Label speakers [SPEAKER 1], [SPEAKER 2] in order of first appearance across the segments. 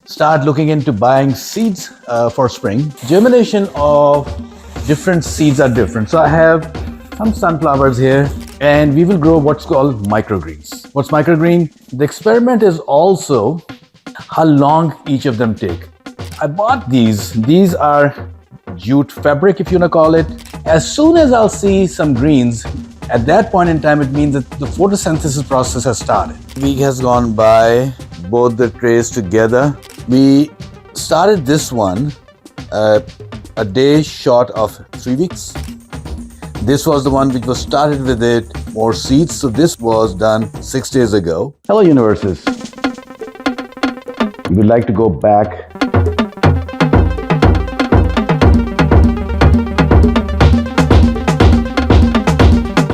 [SPEAKER 1] start looking into buying seeds for spring. Germination of different seeds are different. So I have some sunflowers here and we will grow what's called microgreens. What's microgreen? The experiment is also how long each of them take. I bought these. These are jute fabric, if you want to call it. As soon as I'll see some greens, at that point in time, it means that the photosynthesis process has started. A week has gone by, both the trays together. We started this one a day short of 3 weeks. This was the one which was started with it, more seeds. So this was done 6 days ago. Hello, universes. We would like to go back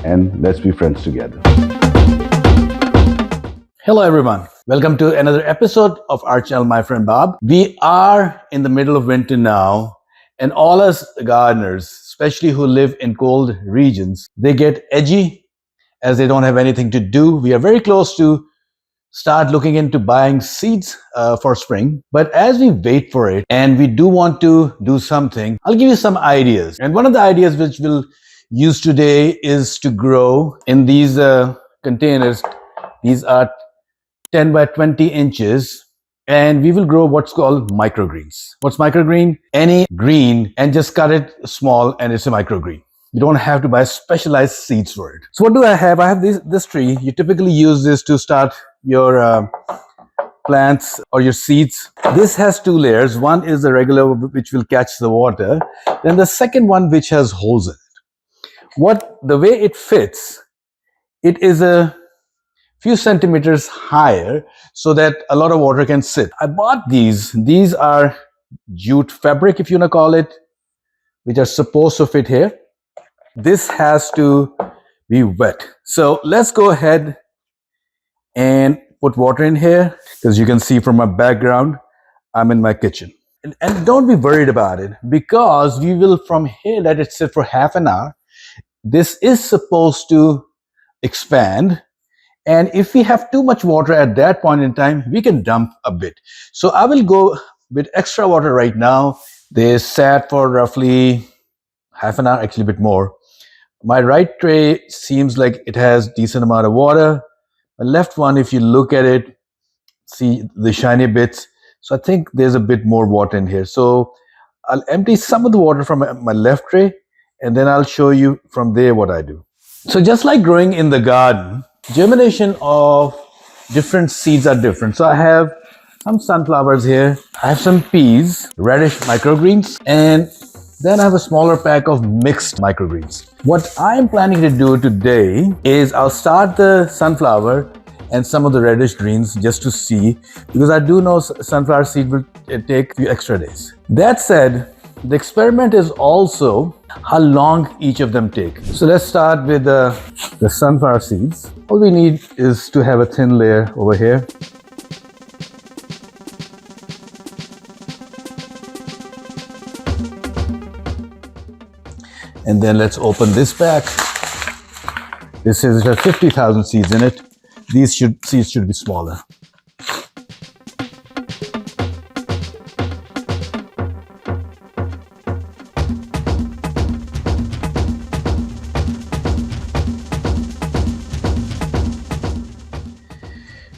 [SPEAKER 1] and let's be friends together. Hello everyone, welcome to another episode of our channel, my friend Bob. We are in the middle of winter now, and all us gardeners, especially who live in cold regions, they get edgy as they don't have anything to do. We are very close to start looking into buying seeds for spring. But as we wait for it and we do want to do something, I'll give you some ideas. And one of the ideas which we'll use today is to grow in these containers. These are 10 by 20 inches, and we will grow what's called microgreens. What's microgreen? Any green, and just cut it small and it's a microgreen. You don't have to buy specialized seeds for it. So what do I have? I have this tree. You typically use this to start your plants or your seeds. This has two layers. One is the regular, which will catch the water. Then the second one, which has holes in it. The way it fits, it is a few centimeters higher so that a lot of water can sit. I bought these. These are jute fabric, if you want to call it, which are supposed to fit here. This has to be wet. So let's go ahead and put water in here. As you can see from my background, I'm in my kitchen. And don't be worried about it, because we will from here let it sit for half an hour. This is supposed to expand. And if we have too much water at that point in time, we can dump a bit. So I will go with extra water right now. They sat for roughly half an hour, actually a bit more. My right tray seems like it has decent amount of water. My left one, if you look at it, see the shiny bits. So I think there's a bit more water in here. So I'll empty some of the water from my left tray, and then I'll show you from there what I do. So just like growing in the garden, germination of different seeds are different. So I have some sunflowers here. I have some peas, reddish microgreens, and then I have a smaller pack of mixed microgreens. What I'm planning to do today is I'll start the sunflower and some of the reddish greens just to see, because I do know sunflower seed will take a few extra days. That said, the experiment is also how long each of them take. So let's start with the sunflower seeds. All we need is to have a thin layer over here. And then let's open this pack. This has 50,000 seeds in it. These seeds should be smaller.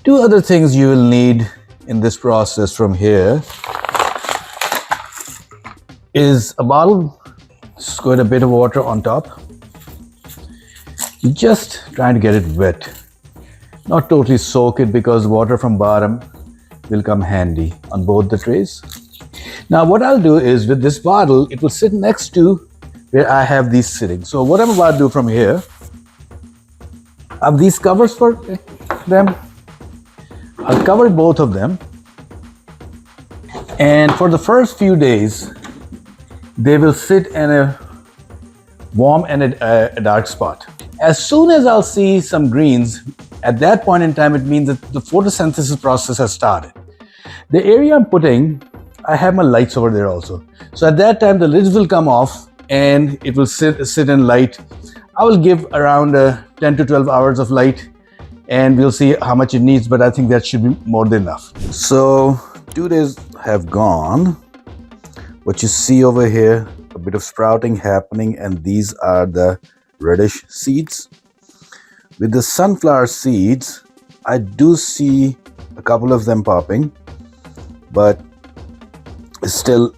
[SPEAKER 1] Two other things you will need in this process from here is a bottle. Squirt a bit of water on top. You're just trying to get it wet. Not totally soak it, because water from bottom will come handy on both the trays. Now what I'll do is, with this bottle, it will sit next to where I have these sitting. So what I'm about to do from here, I have these covers for them. I'll cover both of them, and for the first few days they will sit in a warm and a dark spot. As soon as I'll see some greens, at that point in time, it means that the photosynthesis process has started. The area I'm putting, I have my lights over there also. So at that time, the lids will come off and it will sit in light. I will give around 10 to 12 hours of light, and we'll see how much it needs, but I think that should be more than enough. So 2 days have gone. What you see over here, a bit of sprouting happening, and these are the reddish seeds. With the sunflower seeds, I do see a couple of them popping, but it's still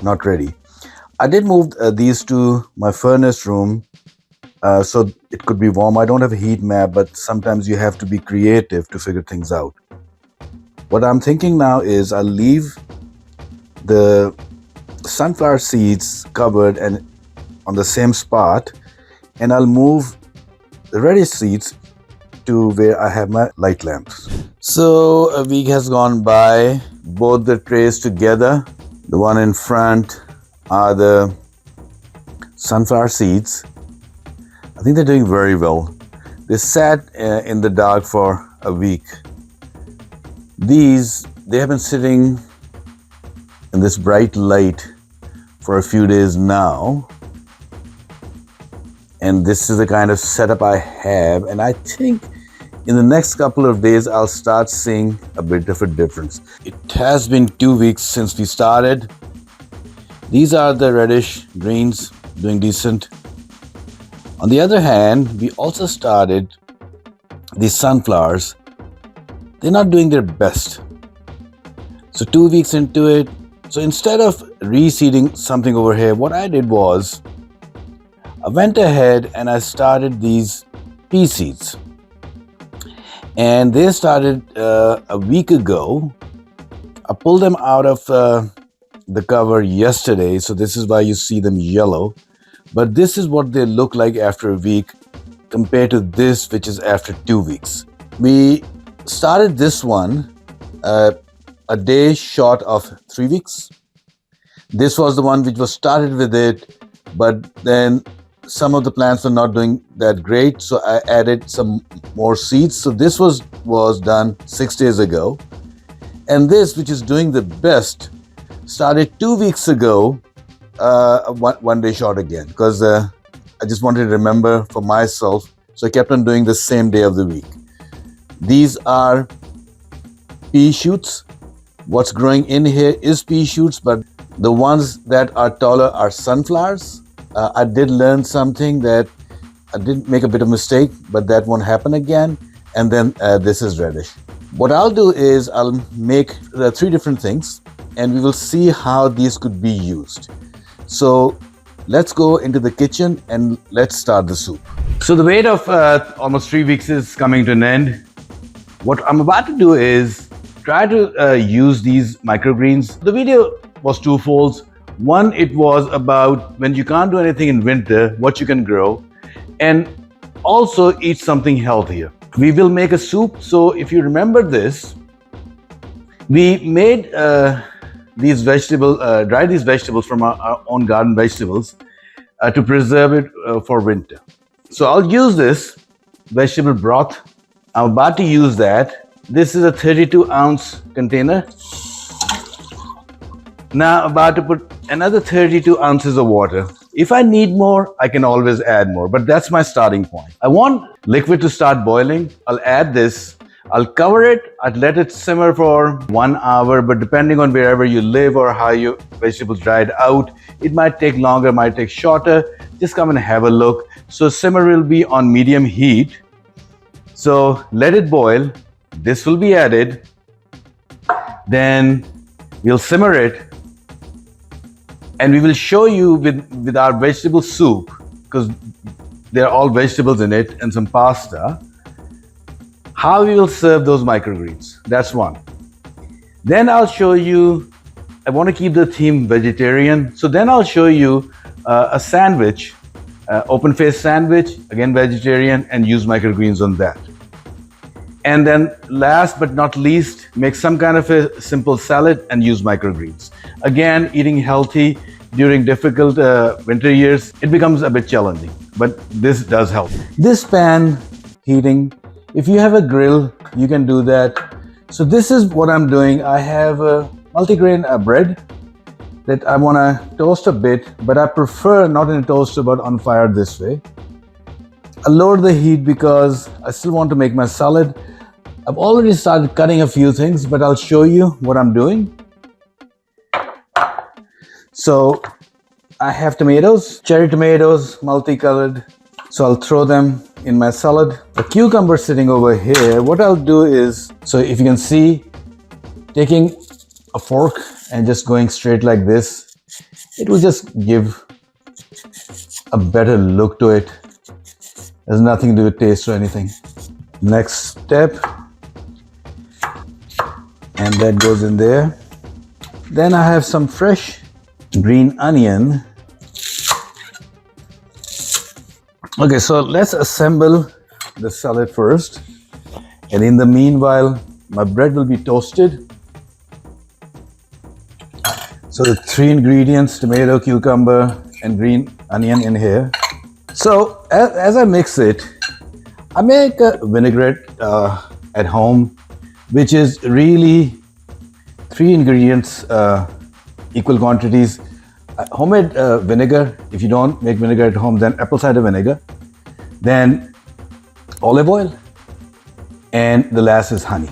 [SPEAKER 1] not ready. I did move these to my furnace room so it could be warm. I don't have a heat map, but sometimes you have to be creative to figure things out. What I'm thinking now is I'll leave the sunflower seeds covered and on the same spot, and I'll move the reddish seeds to where I have my light lamps. So a week has gone by, both the trays together. The one in front are the sunflower seeds. I think they're doing very well. They sat in the dark for a week. They have been sitting in this bright light for a few days now. And this is the kind of setup I have. And I think in the next couple of days, I'll start seeing a bit of a difference. It has been 2 weeks since we started. These are the reddish greens doing decent. On the other hand, we also started these sunflowers. They're not doing their best. So 2 weeks into it, so instead of reseeding something over here, what I did was I went ahead and I started these pea seeds. And they started a week ago. I pulled them out of the cover yesterday, so this is why you see them yellow. But this is what they look like after a week compared to this, which is after 2 weeks. We started this one a day short of 3 weeks. This was the one which was started with it, but then some of the plants were not doing that great, so I added some more seeds. So this was done 6 days ago. And this, which is doing the best, started 2 weeks ago, one day short again, because I just wanted to remember for myself. So I kept on doing the same day of the week. These are pea shoots. What's growing in here is pea shoots, but the ones that are taller are sunflowers. I did learn something that I did make a bit of mistake, but that won't happen again. And then this is reddish. What I'll do is I'll make 3 different things, and we will see how these could be used. So let's go into the kitchen and let's start the soup. So the wait of almost 3 weeks is coming to an end. What I'm about to do is try to use these microgreens. The video was twofold. One, it was about when you can't do anything in winter, what you can grow, and also eat something healthier. We will make a soup. So if you remember this, we made dried these vegetables from our own garden vegetables to preserve it for winter. So I'll use this vegetable broth. I'm about to use that. This is a 32-ounce container. Now I'm about to put another 32 ounces of water. If I need more, I can always add more, but that's my starting point. I want liquid to start boiling. I'll add this. I'll cover it. I'd let it simmer for 1 hour, but depending on wherever you live or how your vegetables dried out, it might take longer, might take shorter. Just come and have a look. So simmer will be on medium heat. So let it boil. This will be added. Then we'll simmer it. And we will show you with our vegetable soup, because there are all vegetables in it and some pasta, how we will serve those microgreens. That's one. Then I'll show you, I want to keep the theme vegetarian. So then I'll show you a sandwich, open-faced sandwich, again vegetarian, and use microgreens on that. And then last but not least, make some kind of a simple salad and use microgreens. Again, eating healthy during difficult winter years, it becomes a bit challenging, but this does help. This pan heating, if you have a grill, you can do that. So this is what I'm doing. I have a multigrain bread that I want to toast a bit, but I prefer not in a toaster but on fire this way. I lowered the heat because I still want to make my salad. I've already started cutting a few things, but I'll show you what I'm doing. So I have tomatoes, cherry tomatoes, multicolored. So I'll throw them in my salad. The cucumber sitting over here, what I'll do is, so if you can see, taking a fork and just going straight like this, it will just give a better look to it. There's nothing to do with taste or anything. Next step, and that goes in there. Then I have some fresh green onion. Okay, so let's assemble the salad first. And in the meanwhile, my bread will be toasted. So the three ingredients, tomato, cucumber, and green onion in here. So as I mix it, I make a vinaigrette at home, which is really 3 ingredients, equal quantities. Homemade vinegar, if you don't make vinegar at home, then apple cider vinegar, then olive oil, and the last is honey.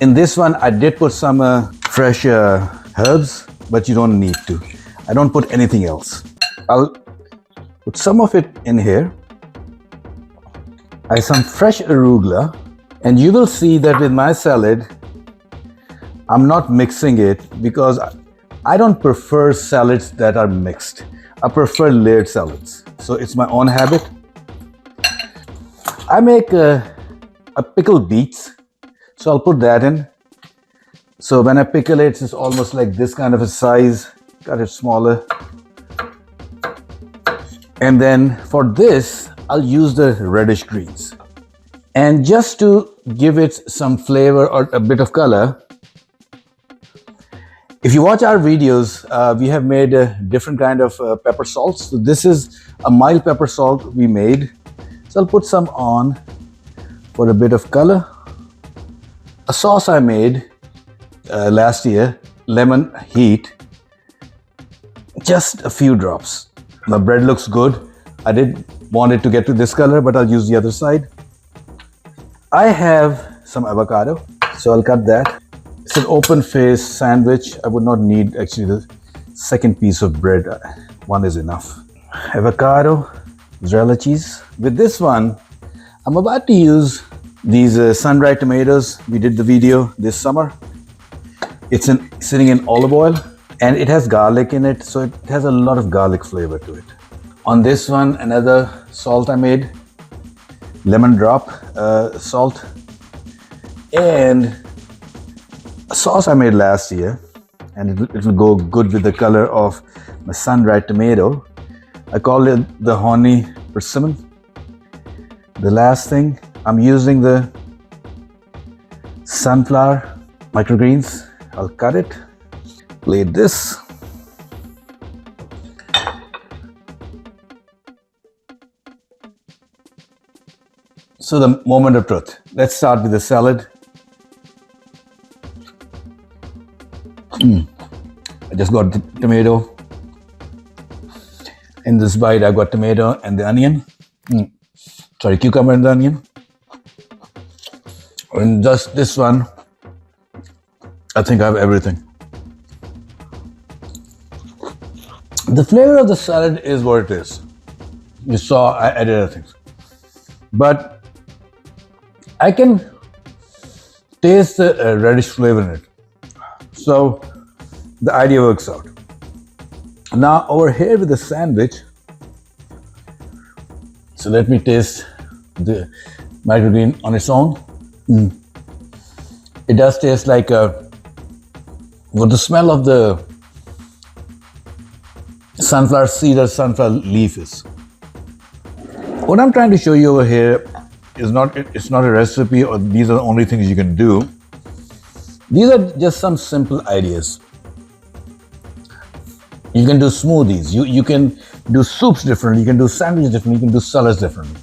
[SPEAKER 1] In this one, I did put some fresh herbs, but you don't need to. I don't put anything else. I'll put some of it in here. I have some fresh arugula, and you will see that with my salad, I'm not mixing it because I don't prefer salads that are mixed. I prefer layered salads. So it's my own habit. I make a pickled beets, so I'll put that in. So when I pickle it, it's almost like this kind of a size, cut it smaller. And then for this, I'll use the reddish greens. And just to give it some flavor or a bit of color, if you watch our videos, we have made a different kind of pepper salts. So this is a mild pepper salt we made. So I'll put some on for a bit of color. A sauce I made last year, lemon heat, just a few drops. My bread looks good. I did want it to get to this color, but I'll use the other side. I have some avocado, so I'll cut that. It's an open face sandwich. I would not need actually the second piece of bread. One is enough. Avocado, mozzarella cheese. With this one, I'm about to use these sun-dried tomatoes. We did the video this summer. It's sitting in olive oil, and it has garlic in it, so it has a lot of garlic flavor to it. On this one, another salt I made, lemon drop salt, and a sauce I made last year, and it will go good with the color of my sun-dried tomato. I call it the honey persimmon. The last thing, I'm using the sunflower microgreens. I'll cut it, plate this. So the moment of truth. Let's start with the salad. I just got the tomato. In this bite, I got tomato and the onion. Sorry, cucumber and the onion. And just this one, I think I have everything. The flavor of the salad is what it is. You saw I added other things. But I can taste the reddish flavor in it. So the idea works out. Now over here with the sandwich, so let me taste the microgreen on its own. It does taste like what the smell of the sunflower seed or sunflower leaf is. What I'm trying to show you over here is it's not a recipe or these are the only things you can do. These are just some simple ideas. You can do smoothies, you can do soups differently, you can do sandwiches differently, you can do salads differently.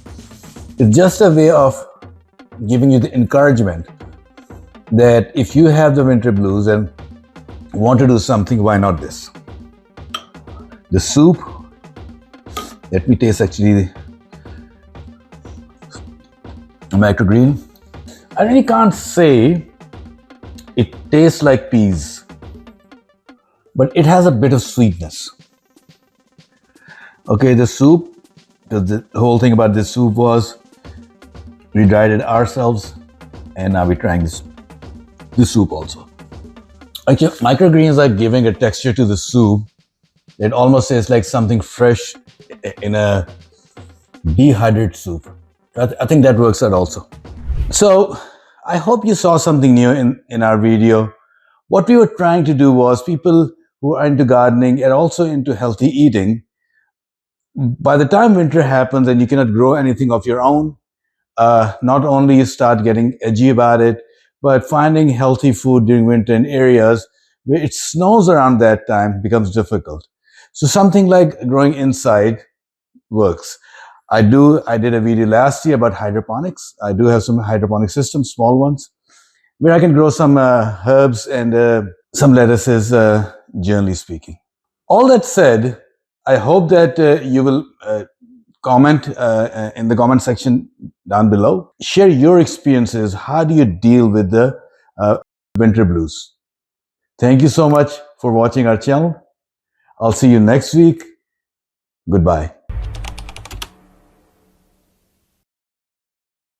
[SPEAKER 1] It's just a way of giving you the encouragement that if you have the winter blues and want to do something, why not this? The soup, let me taste actually the microgreen. I really can't say it tastes like peas. but it has a bit of sweetness. Okay, the soup, the whole thing about this soup was we dried it ourselves, and now we're trying this soup also. Okay, microgreens are giving a texture to the soup. It almost tastes like something fresh in a dehydrated soup. I think that works out also. So I hope you saw something new in our video. What we were trying to do was people who are into gardening and also into healthy eating, by the time winter happens and you cannot grow anything of your own, not only you start getting edgy about it, but finding healthy food during winter in areas where it snows around that time becomes difficult. So something like growing inside works. I did a video last year about hydroponics. I do have some hydroponic systems, small ones, where I can grow some herbs and some lettuces, generally speaking. All that said, I hope that you will comment in the comment section down below. Share your experiences. How do you deal with the winter blues? Thank you so much for watching our channel. I'll see you next week. Goodbye.